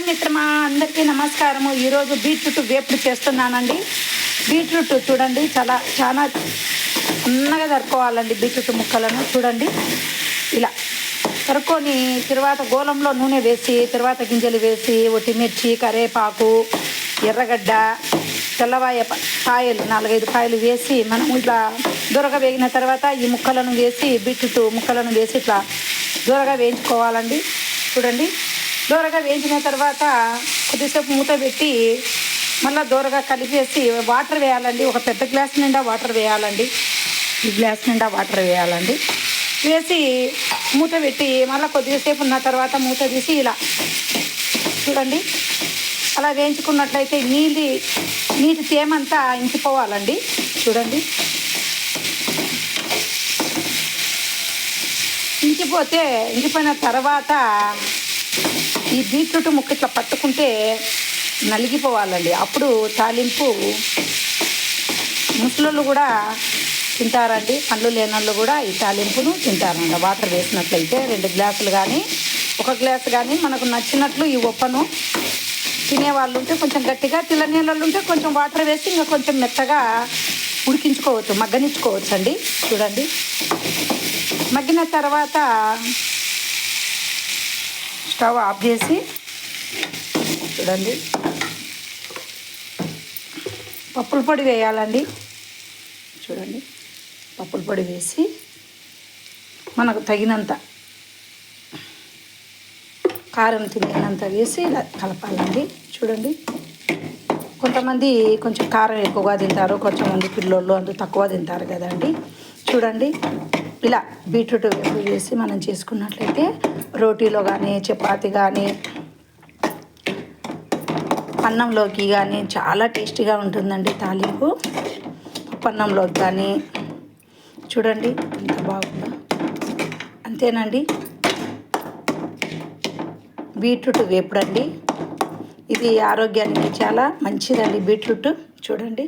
మిత్రమా అందరికీ నమస్కారము. ఈరోజు బీట్రూట్ వేపుడు చేస్తున్నానండి. బీట్రూట్ చూడండి చాలా సన్నగా తరుక్కోవాలండి. బీట్రూట్ ముక్కలను చూడండి ఇలా తరుక్కొని తర్వాత గోలంలో నూనె వేసి తర్వాత గింజలు వేసి ఒట్టిమిర్చి కరివేపాకు ఎర్రగడ్డ తెల్లవాయ కాయలు 4-5 కాయలు వేసి మనం ఇట్లా దూరగా వేగిన తర్వాత ఈ ముక్కలను వేసి బీట్రూట్ ముక్కలను వేసి ఇట్లా దూరగా వేయించుకోవాలండి. చూడండి దూరగా వేయించిన తర్వాత కొద్దిసేపు మూత పెట్టి మళ్ళీ దూరగా కలిపేసి వాటర్ వేయాలండి. ఒక పెద్ద గ్లాస్ నిండా వాటర్ వేయాలండి. ఈ గ్లాస్ నిండా వాటర్ వేయాలండి. వేసి మూత పెట్టి మళ్ళీ కొద్దిసేపు ఉన్న తర్వాత మూత తీసి ఇలా చూడండి అలా వేయించుకున్నట్లయితే నీటి తేమంతా ఇంకిపోవాలండి. చూడండి ఇంకిపోయిన తర్వాత ఈ బీట్రూట్ ముక్క ఇట్లా పట్టుకుంటే నలిగిపోవాలండి. అప్పుడు తాలింపు ముసలోళ్ళు కూడా తింటారండి. పండ్లు లేనోళ్ళు కూడా ఈ తాలింపును తింటారండి. వాటర్ వేసినట్లయితే 2 గ్లాసులు కానీ 1 గ్లాసు కానీ మనకు నచ్చినట్లు ఈ ఉప్పను తినేవాళ్ళు ఉంటే కొంచెం గట్టిగా, తిననీళ్ళు ఉంటే కొంచెం వాటర్ వేసి ఇంకా కొంచెం మెత్తగా ఉడికించుకోవచ్చు, మగ్గనించుకోవచ్చు అండి. చూడండి మగ్గిన తర్వాత స్టవ్ ఆఫ్ చేసి చూడండి పప్పుల పొడి వేయాలండి. చూడండి పప్పుల పొడి వేసి మనకు తగినంత కారం తినేంత వేసి ఇలా కలపాలండి. చూడండి కొంతమంది కొంచెం కారం ఎక్కువగా తింటారు, కొంతమంది పిల్లోళ్ళు అంత తక్కువ తింటారు కదండి. చూడండి ఇలా బీట్రూట్ వేపుడు వేసి మనం చేసుకున్నట్లయితే రోటీలో కానీ చపాతి కానీ అన్నంలోకి కానీ చాలా టేస్టీగా ఉంటుందండి. తాలింపు పప్పన్నంలోకి కానీ చూడండి ఎంత బాగుందో. అంతేనండి బీట్రూట్ వేపుడు అండి. ఇది ఆరోగ్యానికి చాలా మంచిదండి బీట్రూట్. చూడండి